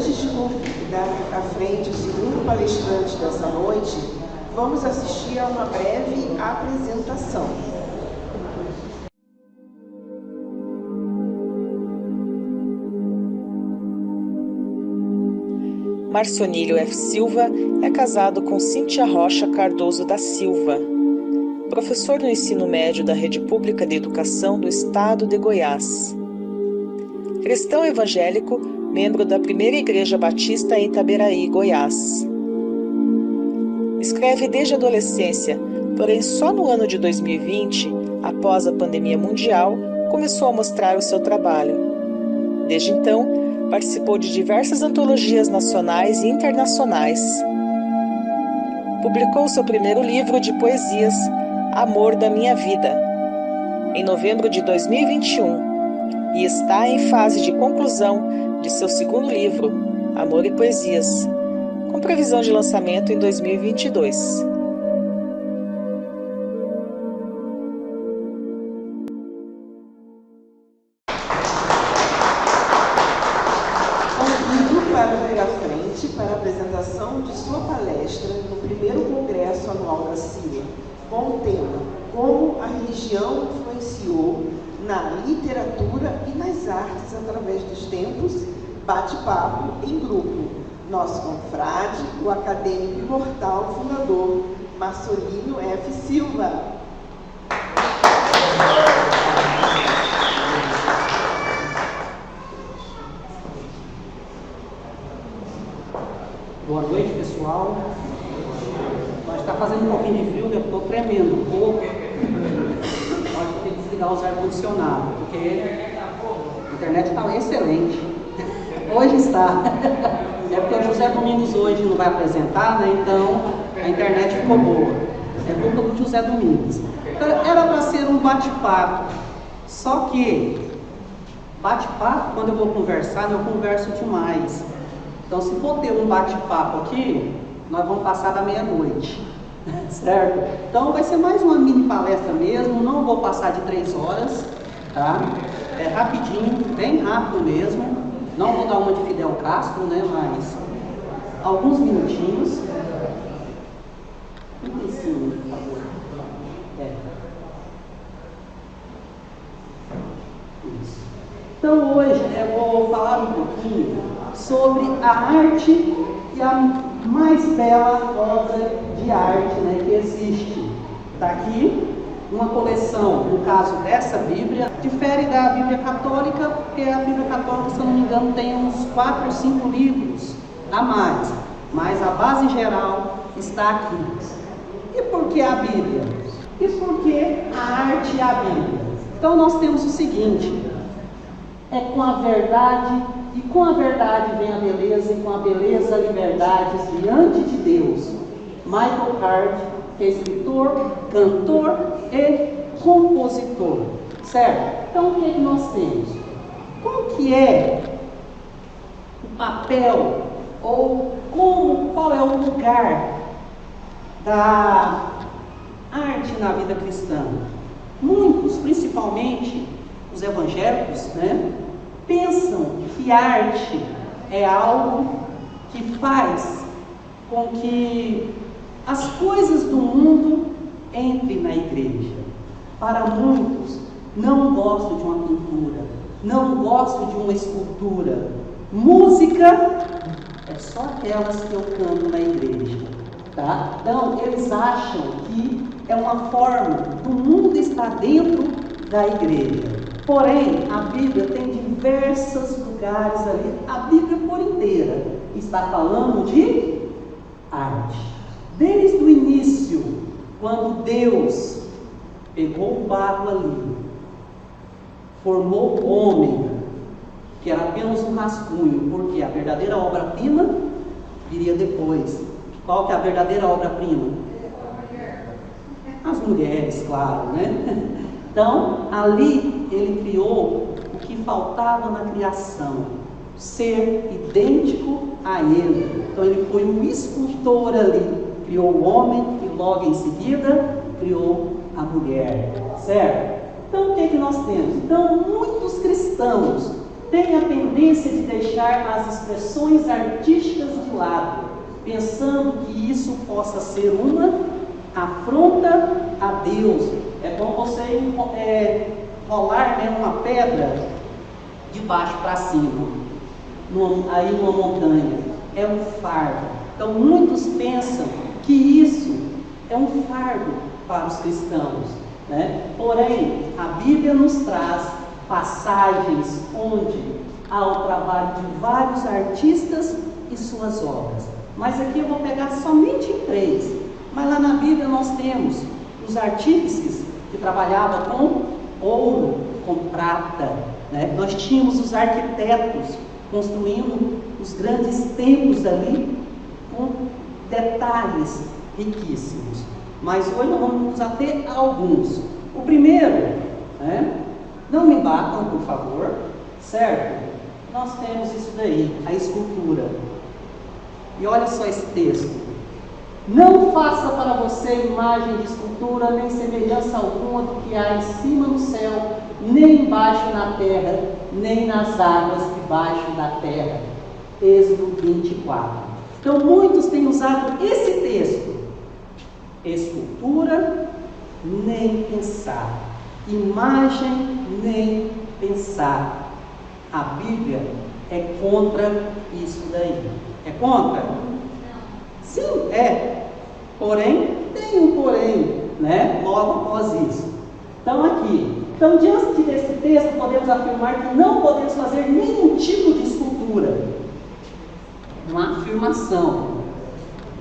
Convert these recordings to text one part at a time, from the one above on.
antes de convidar à frente o segundo palestrante dessa noite, vamos assistir a uma breve apresentação. Marcionílio F. Silva é casado com Cíntia Rocha Cardoso da Silva, professor no ensino médio da Rede Pública de Educação do Estado de Goiás. Cristão evangélico, membro da Primeira Igreja Batista em Itaberaí, Goiás. Escreve desde a adolescência, porém só no ano de 2020, após a pandemia mundial, começou a mostrar o seu trabalho. Desde então, participou de diversas antologias nacionais e internacionais. Publicou seu primeiro livro de poesias, Amor da Minha Vida, em novembro de 2021, e está em fase de conclusão de seu segundo livro, Amor e Poesias, com previsão de lançamento em 2022. Para a apresentação de sua palestra no primeiro Congresso Anual da CILA, com o tema Como a Religião Influenciou na Literatura e nas Artes através dos Tempos, bate-papo em grupo. Nosso confrade, o acadêmico imortal fundador, Marcionílio F. Silva. Boa noite, pessoal. Mas está fazendo um pouquinho de frio, eu estou tremendo um pouco. Acho que tem que desligar os ar-condicionados, porque a internet está excelente. Hoje está. É porque o José Domingos hoje não vai apresentar, né? Então a internet ficou boa. É culpa do José Domingos. Então, era para ser um bate-papo. Só que bate-papo, quando eu vou conversar, eu converso demais. Então, se for ter um bate-papo aqui, nós vamos passar da meia-noite, certo? Então, vai ser mais uma mini palestra mesmo, não vou passar de 3 horas, tá? É rapidinho, bem rápido mesmo. Não vou dar uma de Fidel Castro, né? Mas alguns minutinhos. 35, por favor. Isso. Então, hoje eu vou falar um pouquinho sobre a arte e a mais bela obra de arte, né, que existe. Está aqui uma coleção, no caso dessa Bíblia, difere da Bíblia Católica, porque a Bíblia Católica, se eu não me engano, tem uns 4 ou 5 livros a mais, mas a base geral está aqui. E por que a Bíblia? E por que a arte e a Bíblia? Então nós temos o seguinte: é com a verdade, e com a verdade vem a beleza, e com a beleza a liberdade diante de Deus. Michael Card, que é escritor, cantor e compositor, certo? Então o que é que nós temos? Qual que é o papel, ou qual é o lugar da arte na vida cristã? Muitos, principalmente os evangélicos, né, pensam que arte é algo que faz com que as coisas do mundo entrem na igreja. Para muitos, não gostam de uma pintura, não gostam de uma escultura. Música é só aquelas que eu canto na igreja, tá? Então, eles acham que é uma forma do mundo estar dentro da igreja. Porém, a Bíblia tem diversos lugares ali, a Bíblia por inteira está falando de arte. Desde o início, quando Deus pegou o barro ali, formou o homem, que era apenas um rascunho, porque a verdadeira obra-prima viria depois. Qual que é a verdadeira obra-prima? As mulheres, claro, né? Então, ali ele criou o que faltava na criação, ser idêntico a ele. Então ele foi um escultor ali, criou o homem e logo em seguida criou a mulher, certo? Então o que é que nós temos? Então muitos cristãos tem a tendência de deixar as expressões artísticas de lado, pensando que isso possa ser uma afronta a Deus. É como você rolar, né, uma pedra de baixo para cima, aí numa montanha. É um fardo. Então muitos pensam que isso é um fardo para os cristãos, né? Porém, a Bíblia nos traz passagens onde há o trabalho de vários artistas e suas obras. Mas aqui eu vou pegar somente em 3. Mas lá na Bíblia nós temos os artífices que trabalhavam com ouro, com prata, né? Nós tínhamos os arquitetos construindo os grandes templos ali com detalhes riquíssimos. Mas hoje nós vamos nos ater a alguns. O primeiro, né? Não me batam, por favor, certo? Nós temos isso daí, a escultura. E olha só esse texto. Não faça para você imagem de escultura, nem semelhança alguma do que há em cima no céu, nem embaixo na terra, nem nas águas debaixo da terra. Êxodo 24. Então muitos têm usado esse texto. Escultura, nem pensar. Imagem, nem pensar. A Bíblia é contra isso daí. É contra? Sim, é. Porém, tem um porém, né? Logo após isso. Então aqui. Então, diante desse texto, podemos afirmar que não podemos fazer nenhum tipo de escultura. Uma afirmação.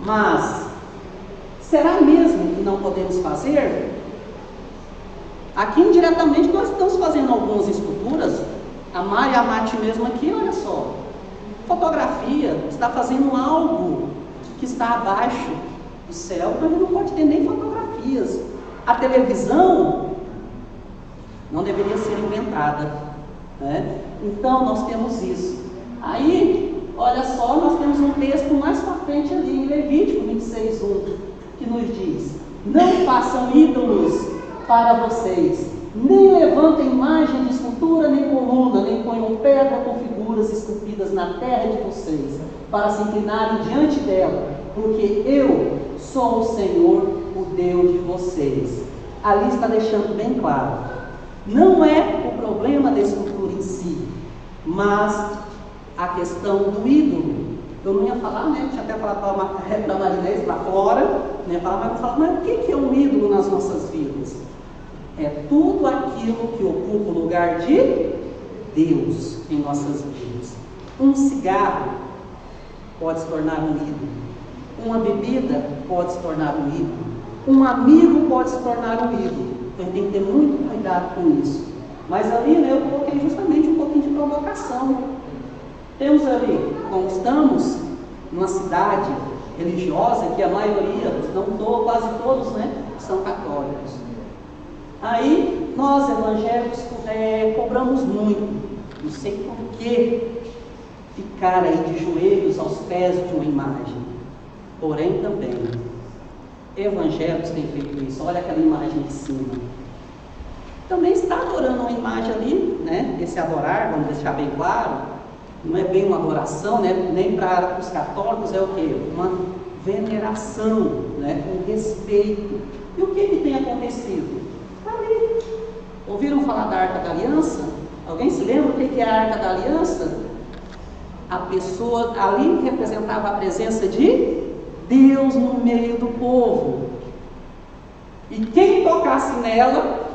Mas, será mesmo que não podemos fazer? Aqui indiretamente nós estamos fazendo algumas esculturas. A Mari e a Mati mesmo aqui, olha só. Fotografia, está fazendo algo que está abaixo do céu, mas não pode ter nem fotografias. A televisão não deveria ser inventada, né? Então nós temos isso. Aí, olha só, nós temos um texto mais para frente ali, em Levítico 26:1, que nos diz: não façam ídolos para vocês, nem levantem imagem de escultura, nem coluna, nem ponham pedra com figuras esculpidas na terra de vocês, para se inclinarem diante dela, porque eu sou o Senhor, o Deus de vocês. Ali está deixando bem claro, não é o problema da escultura em si, mas a questão do ídolo. Eu não ia falar, né? Tinha até falado para a Marinês, para fora, né? Mas o que é um ídolo nas nossas vidas? É tudo aquilo que ocupa o lugar de Deus em nossas vidas. Um cigarro pode se tornar um ídolo. Uma bebida pode se tornar um ídolo. Um amigo pode se tornar um ídolo. Então a gente tem que ter muito cuidado com isso. Mas ali, né, eu coloquei justamente um pouquinho de provocação. Temos ali, como estamos numa cidade religiosa, que a maioria, não todos, quase todos, né, são católicos. Aí, nós evangélicos cobramos muito. Não sei por que ficar aí de joelhos aos pés de uma imagem. Porém, também, evangélicos têm feito isso. Olha aquela imagem de cima. Também está adorando uma imagem ali, né? Esse adorar, vamos deixar bem claro, não é bem uma adoração, né? Nem para os católicos é o quê? Uma veneração, né? Um respeito. E o que tem acontecido? Está ali. Ouviram falar da Arca da Aliança? Alguém se lembra o que é a Arca da Aliança? A pessoa ali representava a presença de Deus no meio do povo. E quem tocasse nela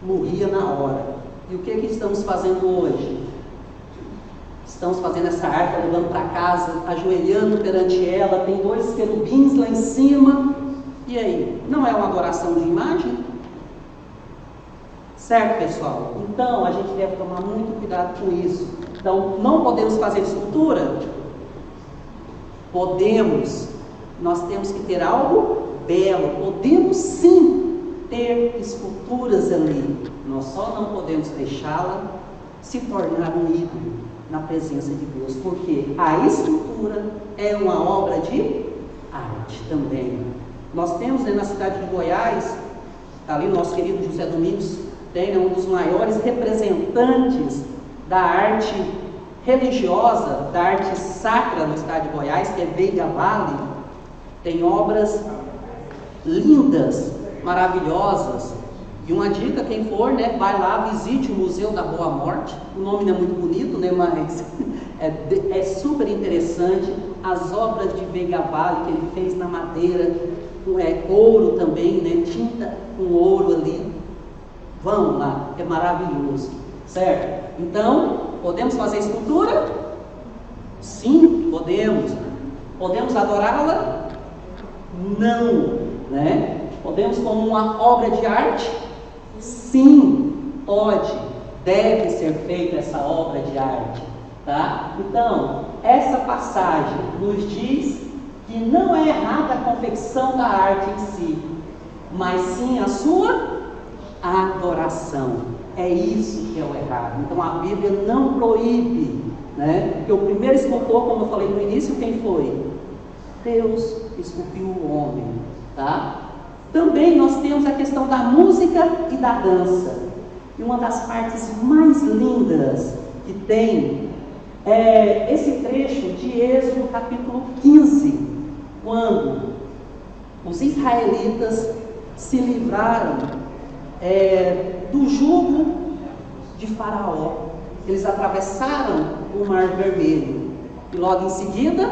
morria na hora. E o que estamos fazendo hoje? Estamos fazendo essa arca, levando para casa, ajoelhando perante ela, tem 2 querubins lá em cima. E aí? Não é uma adoração de imagem? Certo, pessoal? Então, a gente deve tomar muito cuidado com isso. Então, não podemos fazer escultura? Podemos. Nós temos que ter algo belo. Podemos sim ter esculturas ali. Nós só não podemos deixá-la se tornar um ídolo na presença de Deus. Porque a escultura é uma obra de arte também. Nós temos, né, na cidade de Goiás, ali o nosso querido José Domingos tem, né, um dos maiores representantes da arte religiosa, da arte sacra no estado de Goiás, que é Veiga Vale, tem obras lindas, maravilhosas. E uma dica, quem for, né, vai lá, visite o Museu da Boa Morte. O nome não é muito bonito, né, mas é super interessante. As obras de Veiga Vale que ele fez na madeira, ouro também, né, tinta com ouro ali. Vamos lá, é maravilhoso, certo? Então, podemos fazer escultura? Sim, podemos. Podemos adorá-la? Não, né? Podemos como uma obra de arte? Sim, pode, deve ser feita essa obra de arte, tá? Então, essa passagem nos diz que não é errada a confecção da arte em si, mas sim a sua adoração. É isso que é o errado. Então a Bíblia não proíbe, né? Porque o primeiro escultor, como eu falei no início, quem foi? Deus esculpiu o homem, tá? Também nós temos a questão da música e da dança. E uma das partes mais lindas que tem é esse trecho de Êxodo capítulo 15, quando os israelitas se livraram do jugo de Faraó. Eles atravessaram o Mar Vermelho e logo em seguida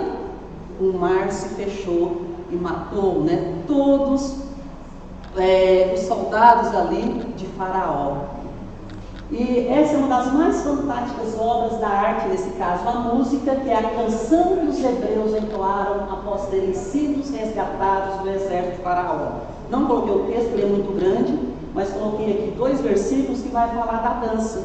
o mar se fechou e matou, né, todos os soldados ali de Faraó. E essa é uma das mais fantásticas obras da arte, nesse caso a música, que é a canção que os hebreus entoaram após terem sido resgatados do exército de Faraó. Não coloquei o texto, ele é muito grande, mas coloquei aqui 2 versículos que vai falar da dança.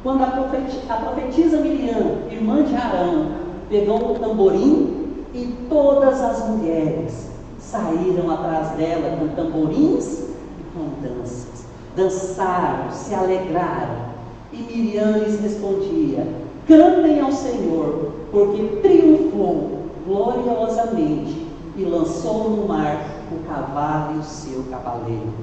Quando a profetisa Miriam, irmã de Arão, pegou o tamborim e todas as mulheres saíram atrás dela com tamborins e com danças. Dançaram, se alegraram. E Miriam lhes respondia: cantem ao Senhor, porque triunfou gloriosamente e lançou no mar o cavalo e o seu cavaleiro.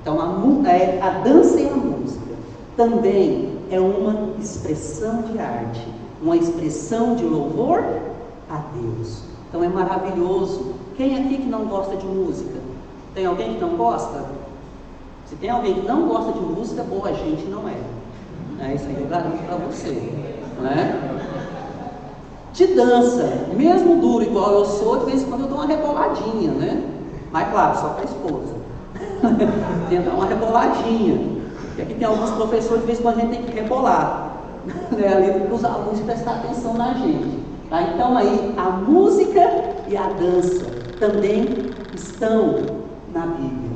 Então a dança e a música também é uma expressão de arte, uma expressão de louvor a Deus. Então é maravilhoso. Quem aqui que não gosta de música? Tem alguém que não gosta? Se tem alguém que não gosta de música, boa gente não é. Isso aí eu garanto para você, né? De dança, mesmo duro igual eu sou, de vez em quando eu dou uma reboladinha, né? Mas claro, só para a esposa. Tentar uma reboladinha. Porque aqui tem alguns professores, de vez em quando a gente tem que rebolar, né? Ali para os alunos prestar atenção na gente. Tá? Então aí a música e a dança também estão na Bíblia.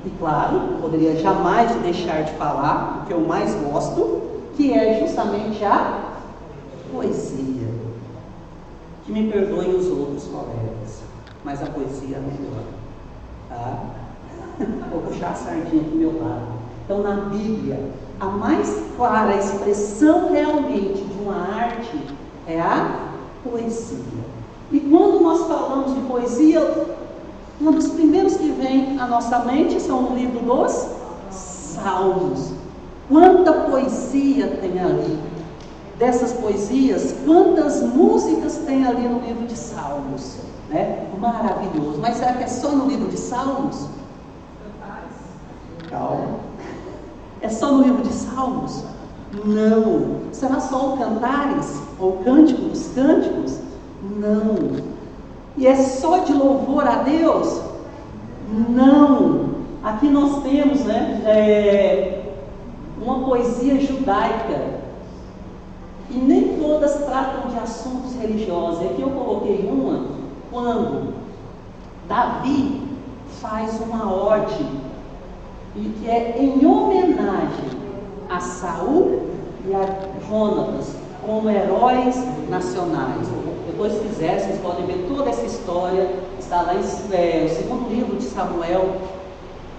E claro, poderia jamais deixar de falar o que eu mais gosto, que é justamente a poesia. Que me perdoem os outros colegas, mas a poesia é melhor. Tá? Vou puxar a sardinha para o meu lado. Então, na Bíblia, a mais clara expressão realmente de uma arte é a poesia. E quando nós falamos de poesia, um dos primeiros que vem à nossa mente são o livro dos Salmos. Quanta poesia tem ali! Dessas poesias, quantas músicas tem ali no livro de Salmos, né? Maravilhoso. Mas será que é só no livro de Salmos? Calma. É só no livro de Salmos? Não. Será só o Cantares? Ou o Cântico dos Cânticos? Não. E é só de louvor a Deus? Não. Aqui nós temos, né, uma poesia judaica. E nem todas tratam de assuntos religiosos. Aqui eu coloquei uma quando Davi faz uma ode, e que é em homenagem a Saul e a Jonatas como heróis nacionais. Depois, se quiser, vocês podem ver toda essa história. Está lá em segundo livro de Samuel,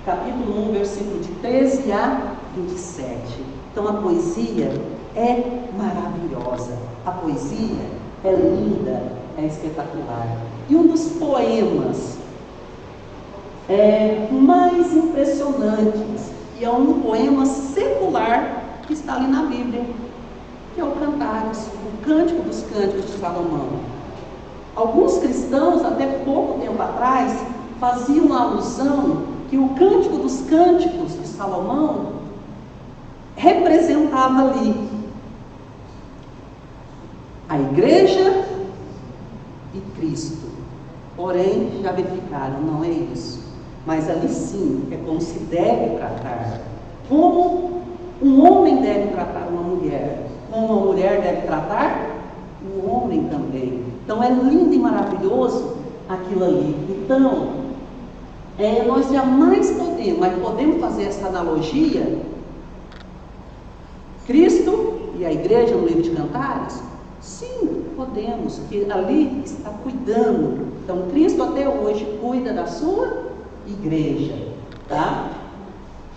capítulo 1, versículo de 13 a 27. Então a poesia é maravilhosa, a poesia é linda, é espetacular. E um dos poemas mais impressionantes, e é um poema secular que está ali na Bíblia, que é o Cantares, o Cântico dos Cânticos de Salomão. Alguns cristãos, até pouco tempo atrás, faziam a alusão que o Cântico dos Cânticos de Salomão representava ali a igreja e Cristo. Porém, já verificaram, não é isso. Mas ali sim, é como se deve tratar. Como um homem deve tratar uma mulher. Como uma mulher deve tratar o homem também. Então é lindo e maravilhoso aquilo ali. Então, nós jamais podemos, mas podemos fazer essa analogia. Cristo e a igreja no livro de Cantares? Sim, podemos, que ali está cuidando. Então, Cristo até hoje cuida da sua igreja, tá?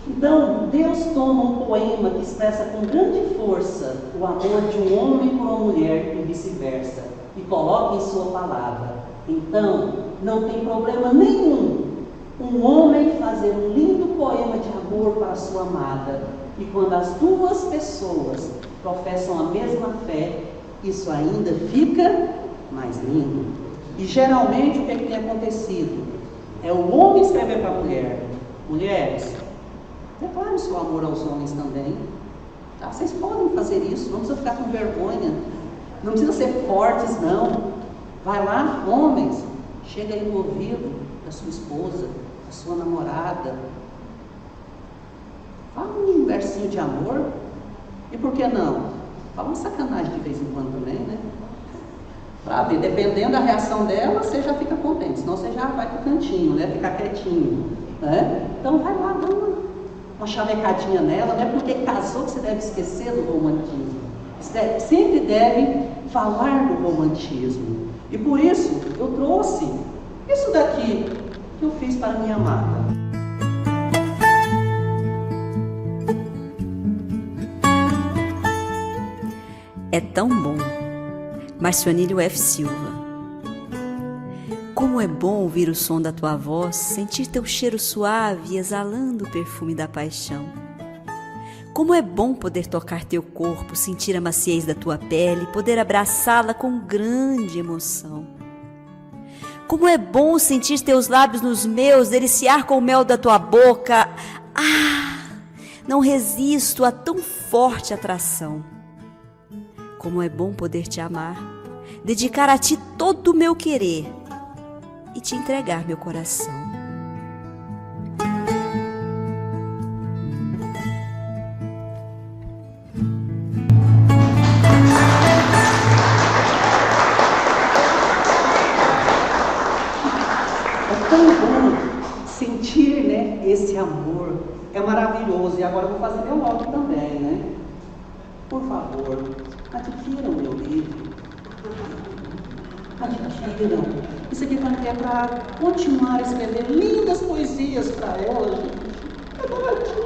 Então, Deus toma um poema que expressa com grande força o amor de um homem por uma mulher e vice-versa, e coloca em sua palavra. Então, não tem problema nenhum um homem fazer um lindo poema de amor para a sua amada, e quando as duas pessoas professam a mesma fé, isso ainda fica mais lindo. E geralmente o que tem acontecido? É o homem escrever para a mulher: mulheres, declare o seu amor aos homens também, tá? Vocês podem fazer isso, não precisa ficar com vergonha, não precisa ser fortes não. Vai lá, homens, chega aí no ouvido da sua esposa, da sua namorada, fala um versinho de amor. E por que não? Fala uma sacanagem de vez em quando também, né? Para ver, dependendo da reação dela, você já fica contente, senão você já vai para o cantinho, né? Ficar quietinho, né? Então vai lá, dá uma chavecadinha nela, não é porque casou que você deve esquecer do romantismo. Você sempre deve falar do romantismo. E por isso eu trouxe isso daqui que eu fiz para minha amada. É tão bom. Marcionílio F. Silva. Como é bom ouvir o som da tua voz, sentir teu cheiro suave exalando o perfume da paixão. Como é bom poder tocar teu corpo, sentir a maciez da tua pele, poder abraçá-la com grande emoção. Como é bom sentir teus lábios nos meus, deliciar com o mel da tua boca. Não resisto a tão forte atração. Como é bom poder te amar, dedicar a ti todo o meu querer e te entregar meu coração. É tão bom sentir, né, esse amor. É maravilhoso. E agora eu vou fazer meu lobby também, né? Por favor, adquiram meu livro. Adquiram. Isso aqui é para continuar a escrever lindas poesias para ela, gente. É baratinho.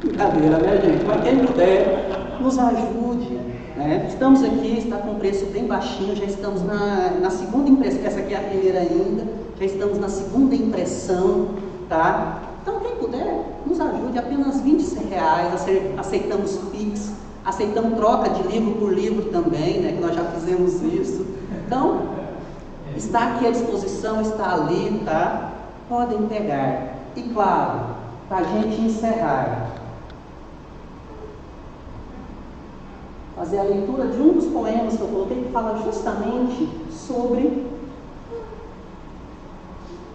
Brincadeira, né, gente? Mas quem puder, nos ajude. Né? Estamos aqui, está com um preço bem baixinho, já estamos na segunda impressão. Essa aqui é a primeira ainda. Já estamos na segunda impressão, tá? Então, quem puder, nos ajude. Apenas R$26. Aceitamos Pix. Aceitamos troca de livro por livro também, né, que nós já fizemos isso. Então, está aqui à disposição, está ali, tá? Podem pegar. E claro, para a gente encerrar, fazer a leitura de um dos poemas que eu coloquei, que fala justamente sobre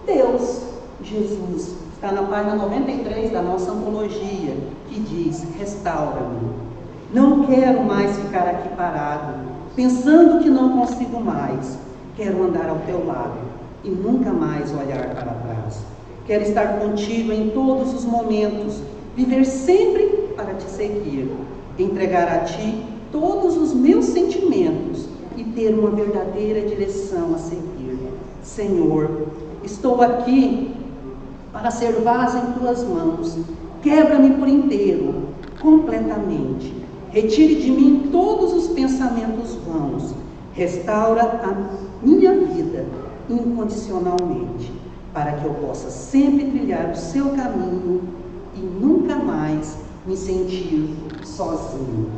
Deus, Jesus. Está na página 93 da nossa antologia, que diz: restaura-me. Não quero mais ficar aqui parado, pensando que não consigo mais. Quero andar ao teu lado e nunca mais olhar para trás. Quero estar contigo em todos os momentos, viver sempre para te seguir, entregar a ti todos os meus sentimentos e ter uma verdadeira direção a seguir. Senhor, estou aqui para ser vaso em tuas mãos. Quebra-me por inteiro, completamente. Retire de mim todos os pensamentos vãos. Restaura a minha vida incondicionalmente, para que eu possa sempre trilhar o seu caminho e nunca mais me sentir sozinho.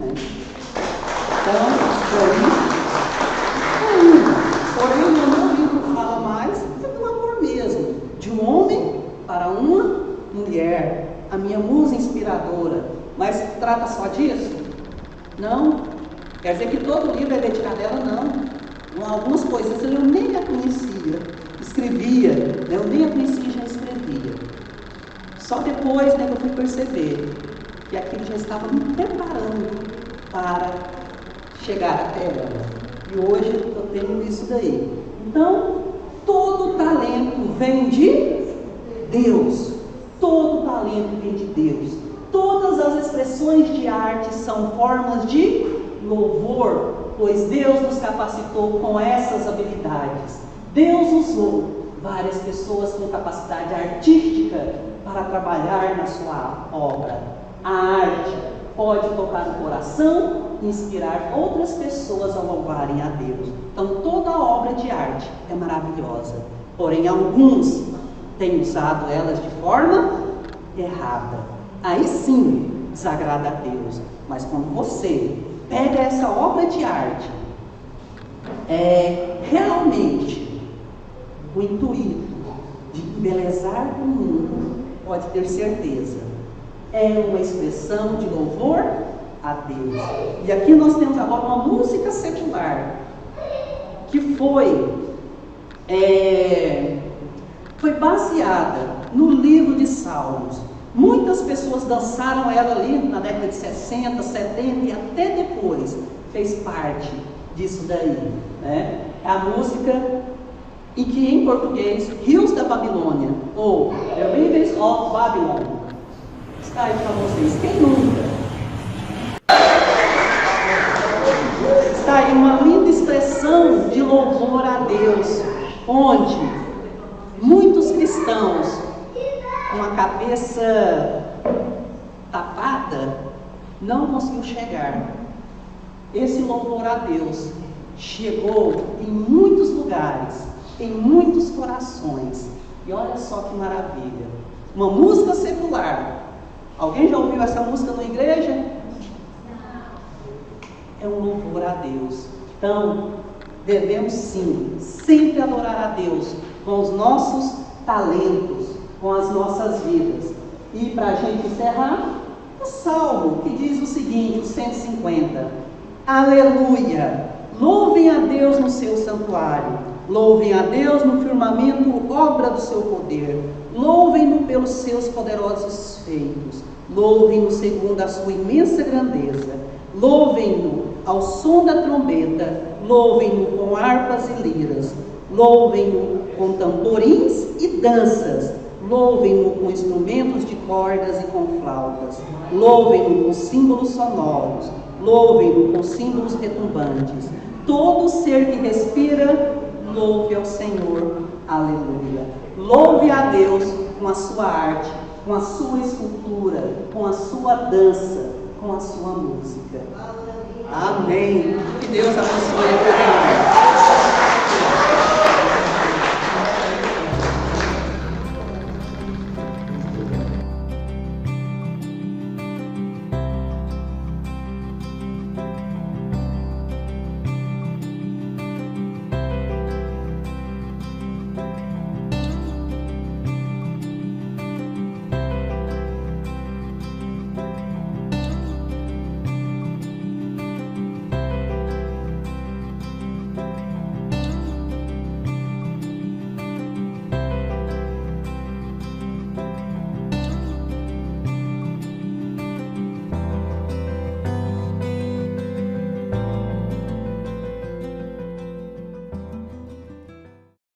né? Então, porém, no meu livro fala mais do amor mesmo, de um homem para uma mulher, a minha musa inspiradora. Mas trata só disso? Não. Quer dizer que todo livro é dedicado a ela? Não. Algumas coisas eu nem a conhecia, escrevia, né? Eu nem a conhecia e já escrevia. Só depois, né, que eu fui perceber que aquilo já estava me preparando para chegar até ela. E hoje eu tenho isso daí. Então, todo talento vem de Deus. Todo talento vem de Deus. Todas as expressões de arte são formas de louvor, pois Deus nos capacitou com essas habilidades. Deus usou várias pessoas com capacidade artística para trabalhar na sua obra. A arte pode tocar o coração e inspirar outras pessoas a louvarem a Deus. Então, toda obra de arte é maravilhosa. Porém, alguns têm usado elas de forma errada. Aí sim, desagrada a Deus. Mas quando você pega essa obra de arte, realmente o intuito de embelezar o mundo, pode ter certeza, é uma expressão de louvor a Deus. E aqui nós temos agora uma música secular, que foi baseada no livro de Salmos. Muitas pessoas dançaram ela ali na década de 60, 70 e até depois fez parte disso daí, né? É a música e que em português, Rios da Babilônia, ou The Rivers of Babylon. Está aí para vocês, quem nunca? Está aí uma linda expressão de louvor a Deus, onde muitos cristãos com a cabeça tapada não conseguiu chegar. Esse louvor a Deus chegou em muitos lugares, em muitos corações. E olha só que maravilha, uma música secular. Alguém já ouviu essa música na igreja? É um louvor a Deus. Então, devemos sim, sempre adorar a Deus com os nossos talentos, com as nossas vidas. E para a gente encerrar, o Salmo que diz o seguinte, o 150: Aleluia! Louvem a Deus no seu santuário, louvem a Deus no firmamento, obra do seu poder, louvem-no pelos seus poderosos feitos, louvem-no segundo a sua imensa grandeza, louvem-no ao som da trombeta, louvem-no com harpas e liras, louvem-no com tamborins e danças, louvem-no com instrumentos de cordas e com flautas, louvem-no com símbolos sonoros, louvem-no com símbolos retumbantes. Todo ser que respira, louve ao Senhor. Aleluia. Louve a Deus com a sua arte, com a sua escultura, com a sua dança, com a sua música. Amém. Que Deus abençoe a cada um.